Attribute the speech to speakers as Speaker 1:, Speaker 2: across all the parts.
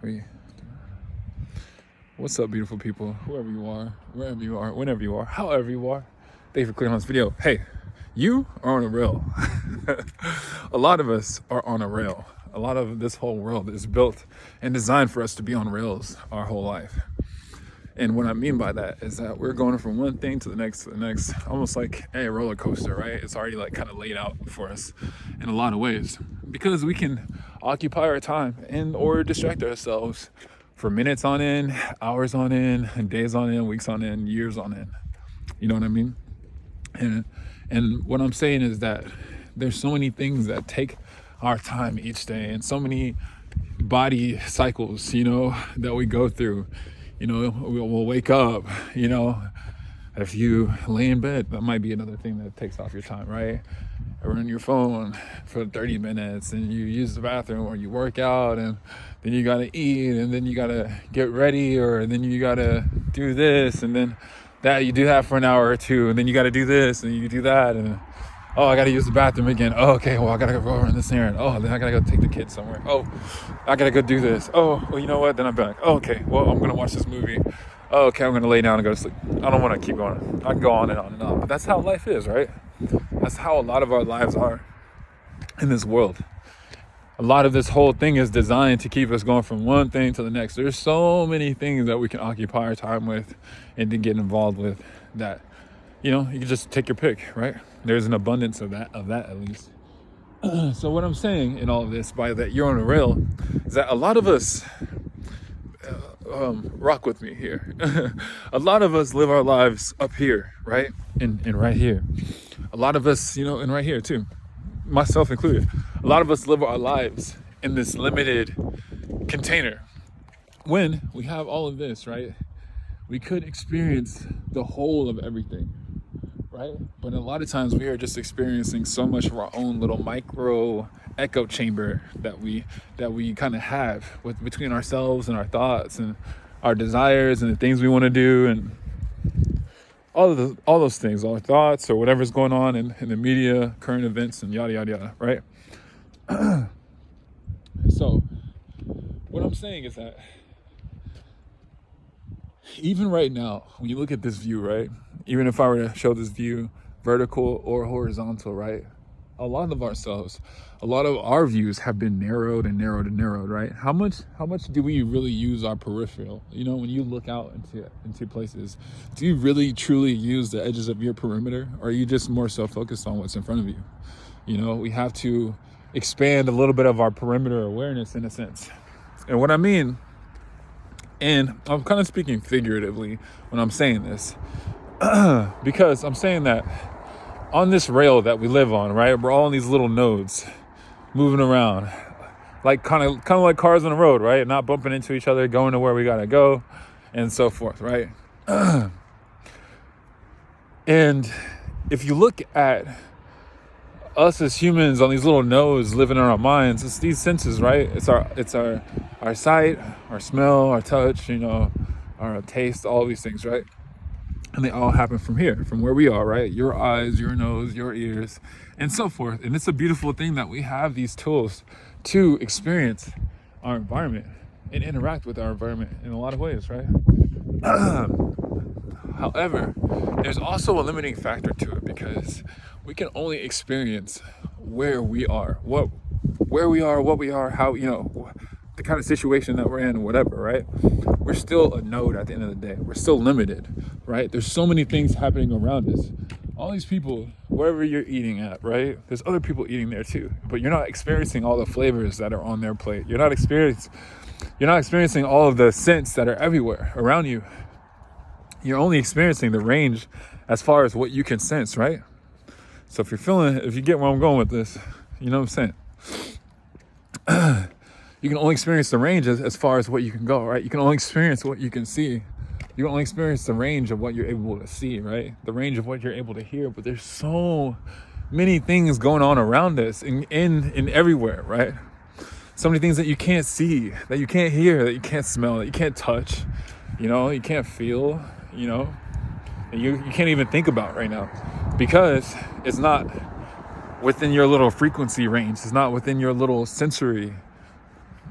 Speaker 1: 3. What's up, beautiful people? Whoever you are, wherever you are, whenever you are, however you are. Thank you for clicking on this video. Hey, you are on a rail. A lot of us are on a rail. A lot of this whole world is built and designed for us to be on rails our whole life. And what I mean by that is that we're going from one thing to the next, almost like a roller coaster, right? It's already like kind of laid out for us in a lot of ways because we can occupy our time and or distract ourselves for minutes on end, hours on end, days on end, weeks on end, years on end. You know what I mean? And what I'm saying is that there's so many things that take our time each day and so many body cycles, that we go through. We'll wake up, if you lay in bed, that might be another thing that takes off your time, right? Or on your phone for 30 minutes and you use the bathroom or you work out and then you gotta eat and then you gotta get ready or then you gotta do this and then that you do that for an hour or two and then you gotta do this and you do that and oh, I gotta use the bathroom again. Oh, okay, well, I gotta go over in this errand. Oh, then I gotta go take the kids somewhere. Oh, I gotta go do this. Oh, well, you know what? Then I'm back. Oh, okay, well, I'm gonna watch this movie. Oh, okay, I'm gonna lay down and go to sleep. I don't wanna keep going. I can go on and on and on. But that's how life is, right? That's how a lot of our lives are in this world. A lot of this whole thing is designed to keep us going from one thing to the next. There's so many things that we can occupy our time with and to get involved with that, you can just take your pick, right? There's an abundance of that at least. So what I'm saying in all of this by that you're on a rail is that a lot of us, rock with me here. A lot of us live our lives up here, right? And right here. A lot of us, and right here too, myself included. A lot of us live our lives in this limited container. When we have all of this, right? We could experience the whole of everything, right? But a lot of times we are just experiencing so much of our own little micro echo chamber that we kind of have between ourselves and our thoughts and our desires and the things we want to do and all those things, our thoughts or whatever's going on in the media, current events, and yada yada yada, right? So what I'm saying is that even right now, when you look at this view, right? Even if I were to show this view vertical or horizontal, right? A lot of our views have been narrowed and narrowed and narrowed, right? How much do we really use our peripheral? When you look out into places, do you really truly use the edges of your perimeter? Or are you just more so focused on what's in front of you? We have to expand a little bit of our perimeter awareness in a sense. And what I mean, and I'm kind of speaking figuratively when I'm saying this, because I'm saying that on this rail that we live on, right? We're all on these little nodes moving around, like kind of like cars on the road, right? Not bumping into each other, going to where we gotta go, and so forth, right? And if you look at us as humans on these little nodes living in our minds, it's these senses, right? It's our sight, our smell, our touch, our taste, all these things, right? And they all happen from here, from where we are, right? Your eyes, your nose, your ears, and so forth. And it's a beautiful thing that we have these tools to experience our environment and interact with our environment in a lot of ways, right? However, there's also a limiting factor to it because we can only experience where we are, what we are, how, the kind of situation that we're in, whatever, right? We're still a node at the end of the day. We're still limited, right? There's so many things happening around us. All these people, wherever you're eating at, right? There's other people eating there too, but you're not experiencing all the flavors that are on their plate. You're not experiencing all of the scents that are everywhere around you. You're only experiencing the range as far as what you can sense, right? So if you get where I'm going with this, you know what I'm saying? You can only experience the range as far as what you can go, right? You can only experience what you can see. You can only experience the range of what you're able to see, right? The range of what you're able to hear. But there's so many things going on around us in everywhere, right? So many things that you can't see, that you can't hear, that you can't smell, that you can't touch, you can't feel, and you can't even think about right now because it's not within your little frequency range. It's not within your little sensory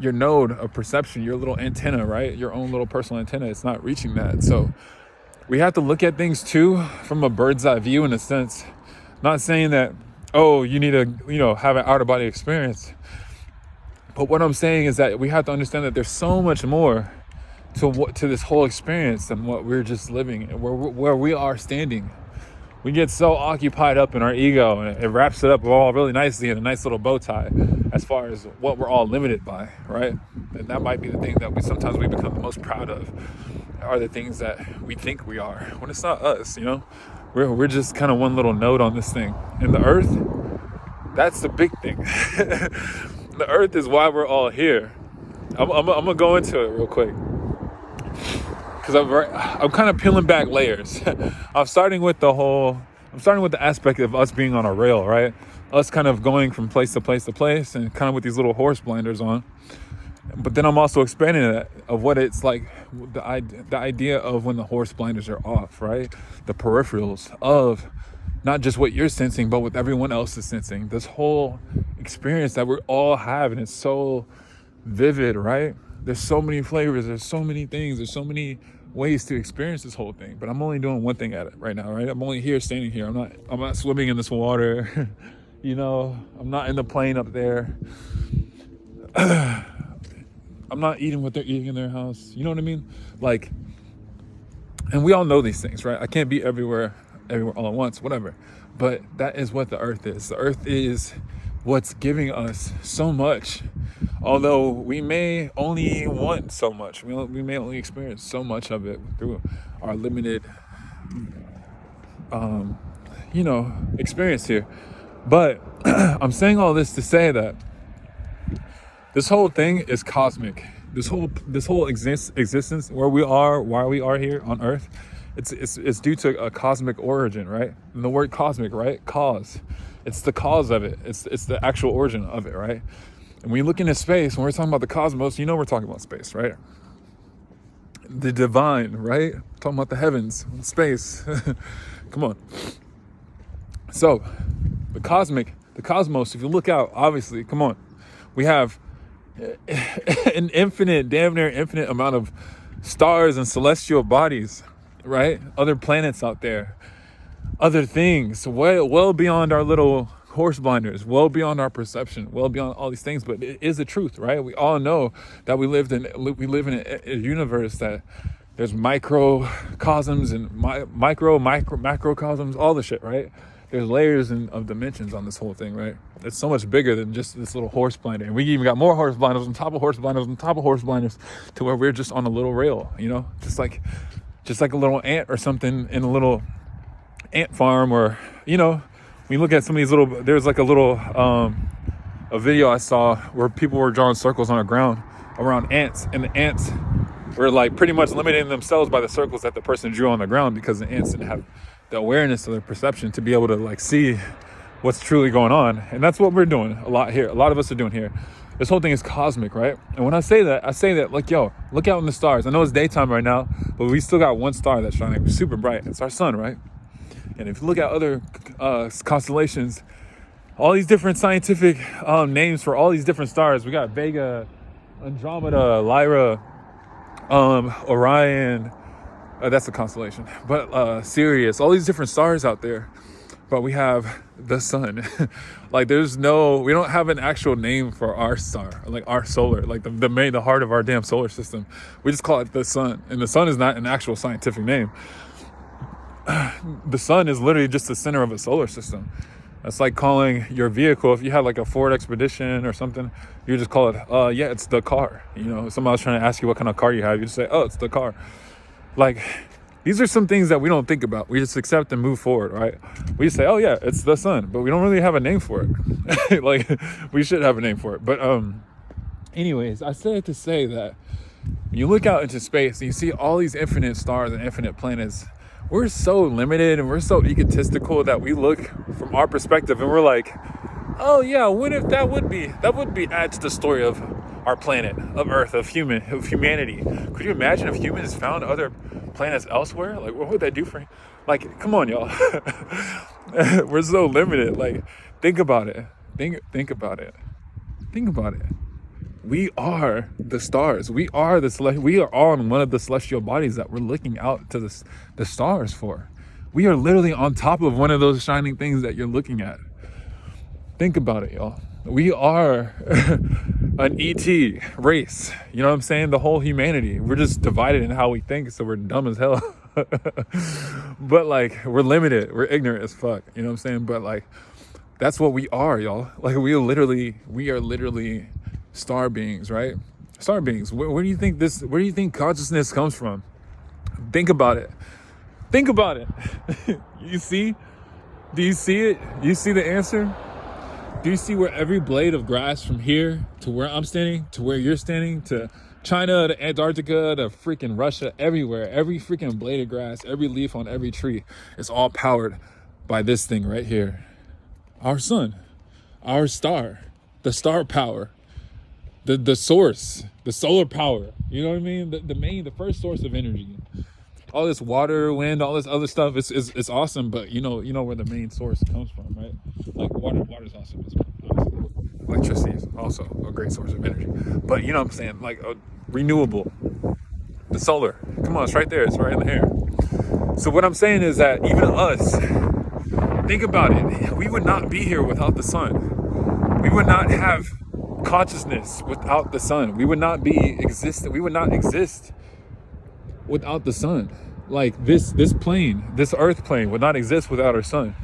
Speaker 1: your node of perception, your little antenna, right? Your own little personal antenna, it's not reaching that. So we have to look at things too from a bird's eye view, in a sense. Not saying that, oh, you need to, have an out of body experience. But what I'm saying is that we have to understand that there's so much more to this whole experience than what we're just living, where we are standing. We get so occupied up in our ego, and it wraps it up all really nicely in a nice little bow tie as far as what we're all limited by, right? And that might be the thing that sometimes we become the most proud of, are the things that we think we are, when it's not us, We're just kind of one little node on this thing. And the earth, that's the big thing. The earth is why we're all here. I'm gonna go into it real quick, because I'm kind of peeling back layers. I'm starting with the aspect of us being on a rail, right? Us kind of going from place to place to place, and kind of with these little horse blinders on. But then I'm also expanding that of what it's like, the idea of when the horse blinders are off, right? The peripherals of not just what you're sensing, but what everyone else is sensing. This whole experience that we all have, and it's so vivid, right? There's so many flavors, there's so many things, there's so many ways to experience this whole thing. But I'm only doing one thing at it right now, right? I'm only here, standing here. I'm not swimming in this water. I'm not in the plane up there. I'm not eating what they're eating in their house. You know what I mean? Like, and we all know these things, right? I can't be everywhere all at once, whatever. But that is what the earth is. The earth is what's giving us so much. Although we may only want so much. We may only experience so much of it through our limited, experience here. But I'm saying all this to say that this whole thing is cosmic. This whole existence, where we are, why we are here on Earth, it's due to a cosmic origin, right? And the word cosmic, right? Cause. It's the cause of it. It's the actual origin of it, right? And when you look into space, when we're talking about the cosmos, we're talking about space, right? The divine, right? We're talking about the heavens, space. Come on. So, the cosmos, if you look out, obviously, come on. We have an damn near infinite amount of stars and celestial bodies, right? Other planets out there, other things, well beyond our little horse blinders, well beyond our perception, well beyond all these things. But it is the truth, right? We all know that we live in a universe that there's microcosms and macrocosms, all the shit, right? There's layers of dimensions on this whole thing, right? It's so much bigger than just this little horse blinder. And we even got more horse blinders on top of horse blinders on top of horse blinders, to where we're just on a little rail, just like a little ant or something in a little ant farm. Or, when you look at some of these there's like a little, a video I saw where people were drawing circles on the ground around ants, and the ants were like pretty much limiting themselves by the circles that the person drew on the ground, because the ants didn't have the awareness of their perception to be able to like see what's truly going on. And that's what we're doing a lot here. A lot of us are doing here. This whole thing is cosmic, right? And when I say that like, yo, look out in the stars. I know it's daytime right now, but we still got one star that's shining super bright. It's our sun, right? And if you look at other constellations, all these different scientific names for all these different stars. We got Vega, Andromeda, Lyra, Orion. That's a constellation. But Sirius, all these different stars out there. But we have the sun. Like we don't have an actual name for our star, like our solar, like the heart of our damn solar system. We just call it the sun. And the sun is not an actual scientific name. The sun is literally just the center of a solar system. That's like calling your vehicle, if you had like a Ford Expedition or something, you just call it, it's the car. Somebody was trying to ask you what kind of car you have, you just say, oh, it's the car. Like, these are some things that we don't think about. We just accept and move forward, right? We just say, oh yeah, it's the sun, but we don't really have a name for it. Like, we should have a name for it. But anyways, I said it to say that you look out into space and you see all these infinite stars and infinite planets. We're so limited and we're so egotistical that we look from our perspective and we're like, oh yeah, what if that would be add to the story of our planet, of Earth, of humanity. Could you imagine if humans found other planets elsewhere? Like, what would that do for, like, come on, y'all. We're so limited. Like, think about it. Think about it. We are the stars. We are we are on one of the celestial bodies that we're looking out to the stars for. We are literally on top of one of those shining things that you're looking at. Think about it, y'all. We are an ET race. You know what I'm saying? The whole humanity. We're just divided in how we think, so we're dumb as hell. But like, we're limited. We're ignorant as fuck. You know what I'm saying? But like, that's what we are, y'all. Like, we are literally star beings, right? Star beings. Where do you think consciousness comes from? Think about it. Think about it. You see? Do you see it? You see the answer? Do you see where every blade of grass from here to where I'm standing, to where you're standing, to China, to Antarctica, to freaking Russia, everywhere, every freaking blade of grass, every leaf on every tree is all powered by this thing right here. Our sun, our star, the star power, the source, the solar power. You know what I mean? The first source of energy. All this water, wind, all this other stuff is awesome, but you know where the main source comes from, right? Like water's awesome as well, obviously. Electricity is also a great source of energy. But you know what I'm saying? Like renewable. The solar. Come on, it's right there. It's right in the air. So what I'm saying is that even us, think about it. We would not be here without the sun. We would not have consciousness without the sun. We would not exist without the sun. Like this plane, this earth plane would not exist without our sun.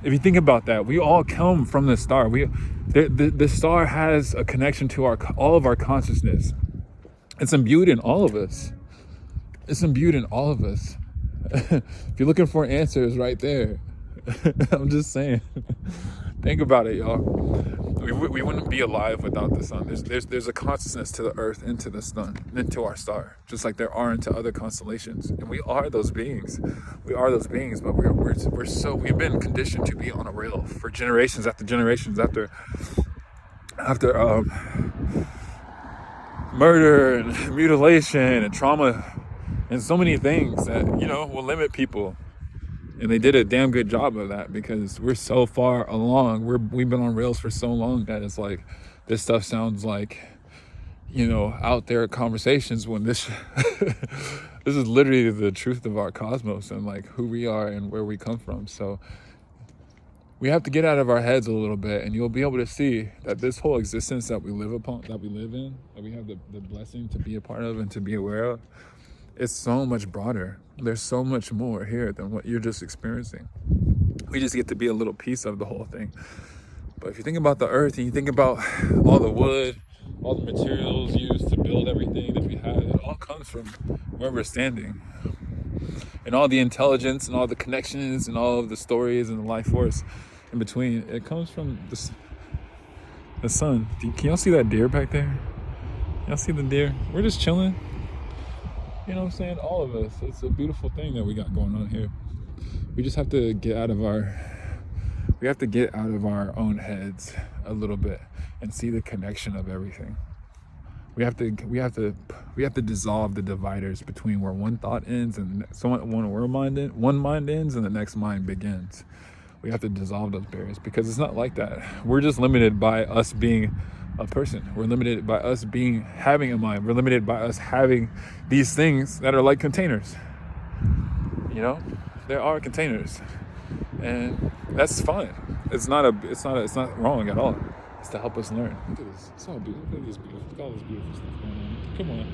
Speaker 1: If you think about that, we all come from the star. The star has a connection to all of our consciousness. It's imbued in all of us. It's imbued in all of us. If you're looking for answers, right there. I'm just saying. Think about it, y'all. We wouldn't be alive without the sun. There's a consciousness to the earth and to the sun and to our star, just like there are into other constellations. And we are those beings. We are those beings, but we've been conditioned to be on a rail for generations after generations after murder and mutilation and trauma and so many things that will limit people. And they did a damn good job of that because we're so far along. We've been on rails for so long that it's like this stuff sounds like, out there conversations when this this is literally the truth of our cosmos and like who we are and where we come from. So we have to get out of our heads a little bit, and you'll be able to see that this whole existence that we live in, that we have the blessing to be a part of and to be aware of, it's so much broader. There's so much more here than what you're just experiencing. We just get to be a little piece of the whole thing. But if you think about the earth and you think about all the wood, all the materials used to build everything that we have, it all comes from where we're standing. And all the intelligence and all the connections and all of the stories and the life force in between, it comes from the sun. Can y'all see that deer back there? Y'all see the deer? We're just chilling. You know what I'm saying? All of us. It's a beautiful thing that we got going on here. We just have to get out of our own heads a little bit and see the connection of everything. We have to dissolve the dividers between where one thought ends and one mind ends and the next mind begins. We have to dissolve those barriers because it's not like that. We're just limited by us being a person. We're limited by us having a mind. We're limited by us having these things that are like containers. There are containers, and that's fine. It's not wrong at all. It's to help us learn. Look at this. It's all beautiful. Look at this beautiful. Look at all this beautiful stuff going on. Come on.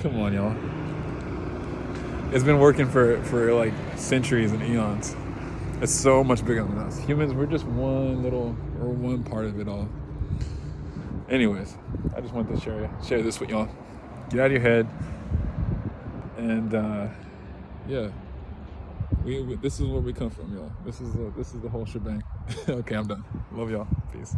Speaker 1: Come on, y'all. It's been working for like centuries and eons. It's so much bigger than us. Humans, we're just one part of it all. Anyways, I just wanted to share this with y'all. Get out of your head. And this is where we come from, y'all. This is the whole shebang. Okay, I'm done. Love y'all. Peace.